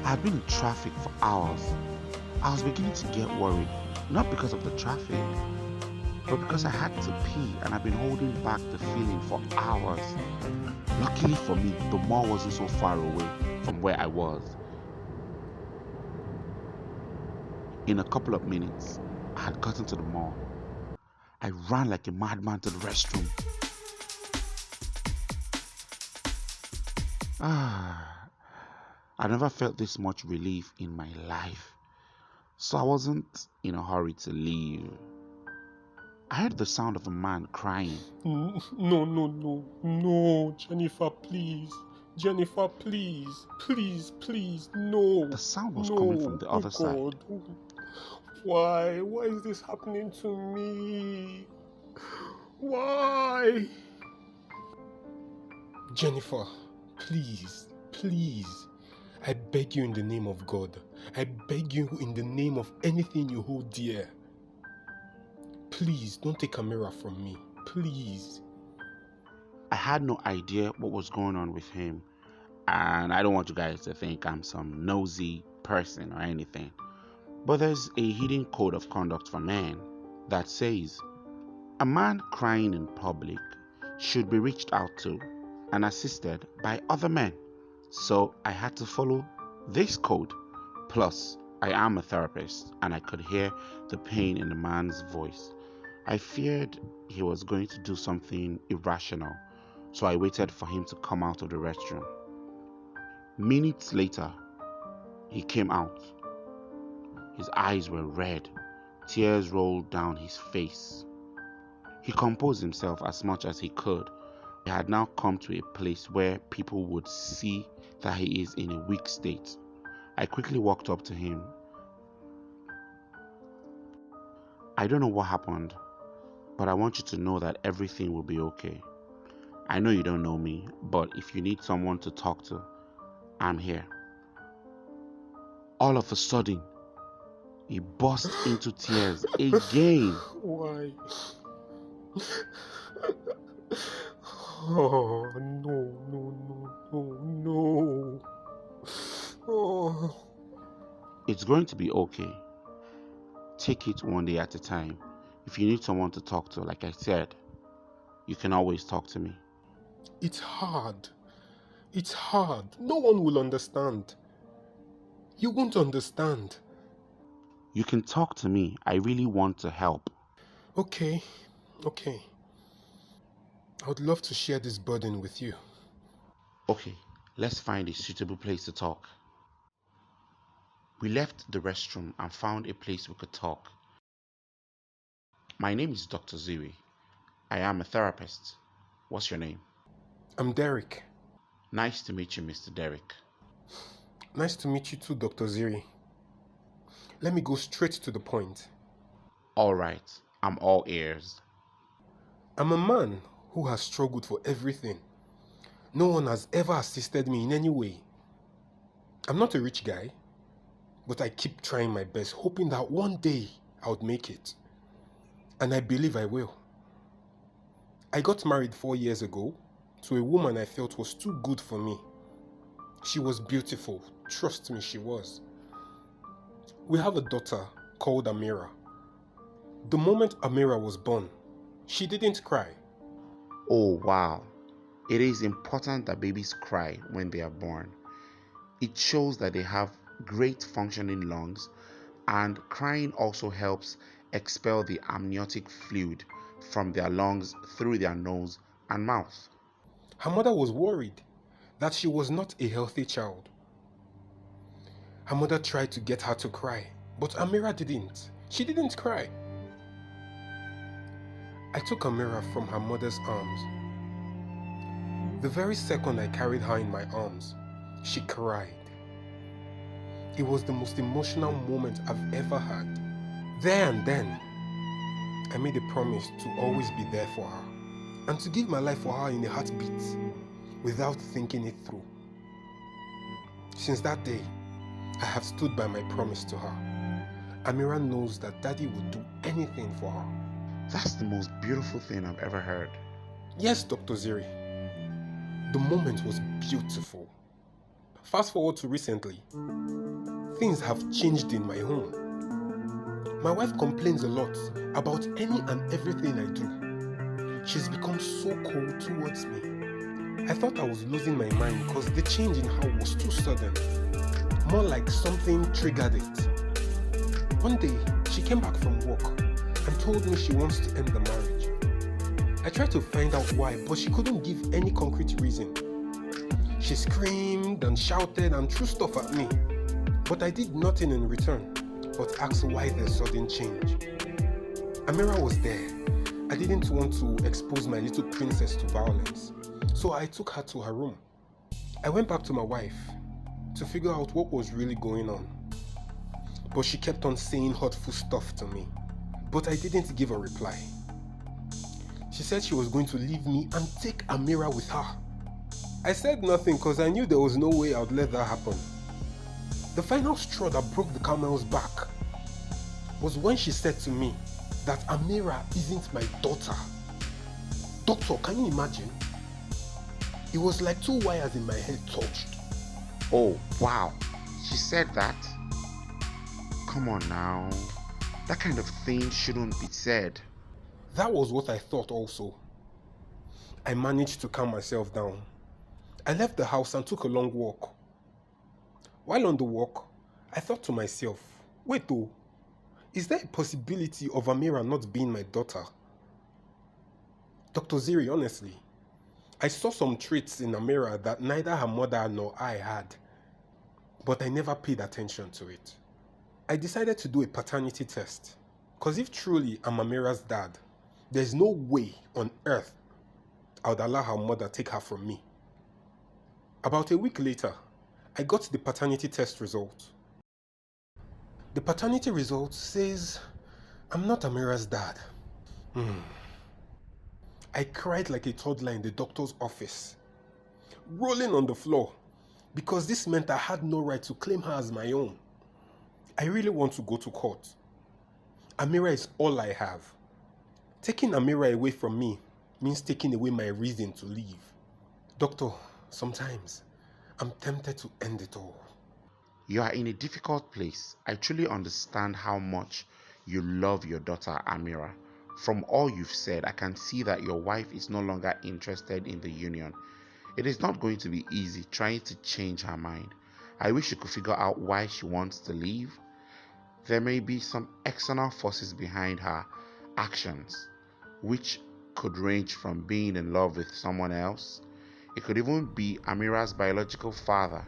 had been in traffic for hours. I was beginning to get worried, not because of the traffic, but because I had to pee and I've been holding back the feeling for hours. Luckily for me, the mall wasn't so far away from where I was. In a couple of minutes, I had gotten to the mall. I ran like a madman to the restroom. Ah, I never felt this much relief in my life, so I wasn't in a hurry to leave. I heard the sound of a man crying. No, Jennifer, please. Jennifer, please, no, The sound was coming from no, the oh other side. God. Why is this happening to me? Why? Jennifer, please. I beg you in the name of God. I beg you in the name of anything you hold dear. Please, don't take a mirror from me. Please. I had no idea what was going on with him, and I don't want you guys to think I'm some nosy person or anything. But there's a hidden code of conduct for men that says a man crying in public should be reached out to and assisted by other men. So I had to follow this code. Plus, I am a therapist and I could hear the pain in the man's voice. I feared he was going to do something irrational, so I waited for him to come out of the restroom. Minutes later, he came out. His eyes were red, tears rolled down his face. He composed himself as much as he could. He had now come to a place where people would see that he is in a weak state. I quickly walked up to him. I don't know what happened, but I want you to know that everything will be okay. I know you don't know me, but if you need someone to talk to, I'm here. All of a sudden, he burst into tears again. Why? Oh, no. Oh. It's going to be okay. Take it one day at a time. If you need someone to talk to, like I said, you can always talk to me. It's hard. No one will understand. You won't understand. You can talk to me. I really want to help. Okay. I would love to share this burden with you. Okay, let's find a suitable place to talk. We left the restroom and found a place we could talk. My name is Dr. Ziri. I am a therapist. What's your name? I'm Derek. Nice to meet you, Mr. Derek. Nice to meet you too, Dr. Ziri. Let me go straight to the point. All right, I'm all ears. I'm a man who has struggled for everything. No one has ever assisted me in any way. I'm not a rich guy, but I keep trying my best, hoping that one day I would make it. And I believe I will. I got married 4 years ago to a woman I felt was too good for me. She was beautiful. Trust me, she was. We have a daughter called Amira. The moment Amira was born, she didn't cry. Oh, wow. It is important that babies cry when they are born. It shows that they have great functioning lungs, and crying also helps expel the amniotic fluid from their lungs through their nose and mouth. Her mother was worried that she was not a healthy child. Her mother tried to get her to cry, but Amira didn't. She didn't cry. I took Amira from her mother's arms. The very second I carried her in my arms, she cried. It was the most emotional moment I've ever had. There and then, I made a promise to always be there for her and to give my life for her in a heartbeat without thinking it through. Since that day, I have stood by my promise to her. Amira knows that Daddy would do anything for her. That's the most beautiful thing I've ever heard. Yes, Dr. Ziri. The moment was beautiful. Fast forward to recently, things have changed in my home. My wife complains a lot about any and everything I do. She's become so cold towards me. I thought I was losing my mind because the change in her was too sudden. More like something triggered it. One day, she came back from work and told me she wants to end the marriage. I tried to find out why, but she couldn't give any concrete reason. She screamed and shouted and threw stuff at me, but I did nothing in return but asked why the sudden change. Amira was there. I didn't want to expose my little princess to violence, so I took her to her room. I went back to my wife to figure out what was really going on, but she kept on saying hurtful stuff to me, but I didn't give a reply. She said she was going to leave me and take Amira with her. I said nothing because I knew there was no way I would let that happen. The final straw that broke the camel's back was when she said to me that Amira isn't my daughter. Doctor, can you imagine? It was like two wires in my head touched. Oh, wow. She said that? Come on now. That kind of thing shouldn't be said. That was what I thought also. I managed to calm myself down. I left the house and took a long walk. While on the walk, I thought to myself, wait though, is there a possibility of Amira not being my daughter? Dr. Ziri, honestly, I saw some traits in Amira that neither her mother nor I had, but I never paid attention to it. I decided to do a paternity test, because if truly I'm Amira's dad, there's no way on earth I would allow her mother take her from me. About a week later, I got the paternity test result. The paternity result says I'm not Amira's dad. I cried like a toddler in the doctor's office, rolling on the floor, because this meant I had no right to claim her as my own. I really want to go to court. Amira is all I have. Taking Amira away from me means taking away my reason to live. Doctor, sometimes I'm tempted to end it all. You are in a difficult place. I truly understand how much you love your daughter Amira. From all you've said, I can see that your wife is no longer interested in the union. It is not going to be easy trying to change her mind. I wish you could figure out why she wants to leave. There may be some external forces behind her actions, which could range from being in love with someone else. It could even be Amira's biological father,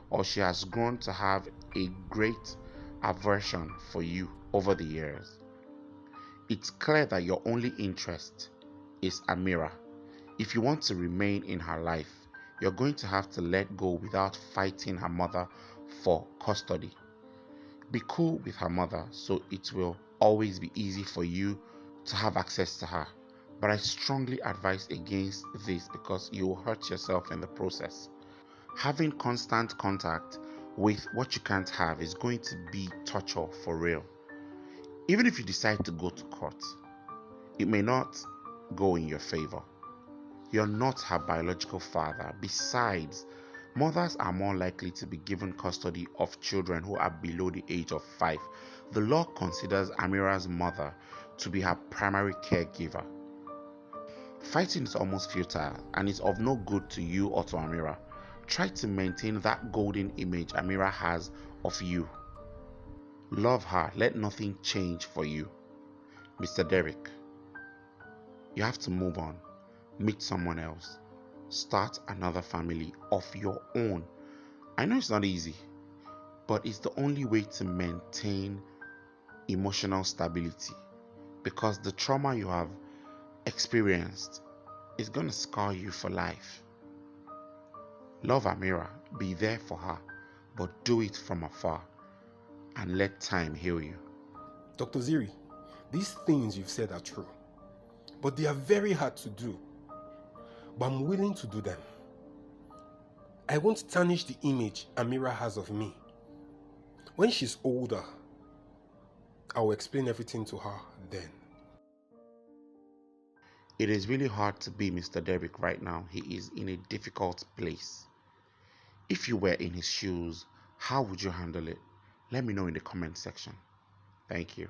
or she has grown to have a great aversion for you over the years. It's clear that your only interest is Amira. If you want to remain in her life, you're going to have to let go without fighting her mother for custody. Be cool with her mother so it will always be easy for you to have access to her. But I strongly advise against this because you will hurt yourself in the process. Having constant contact with what you can't have is going to be torture for real. Even if you decide to go to court, it may not go in your favor. You're not her biological father. Besides, mothers are more likely to be given custody of children who are below the age of 5. The law considers Amira's mother to be her primary caregiver. Fighting is almost futile and is of no good to you or to Amira. Try to maintain that golden image Amira has of you. Love her, let nothing change for you. Mr. Derek, you have to move on, meet someone else, start another family of your own. I know it's not easy, but it's the only way to maintain emotional stability, because the trauma you have experienced is going to scar you for life. Love Amira, be there for her, but do it from afar and let time heal you. Dr. Ziri, these things you've said are true, but they are very hard to do. But I'm willing to do them. I won't tarnish the image Amira has of me. When she's older, I will explain everything to her then. It is really hard to be Mr. Derek right now. He is in a difficult place. If you were in his shoes, how would you handle it? Let me know in the comment section. Thank you.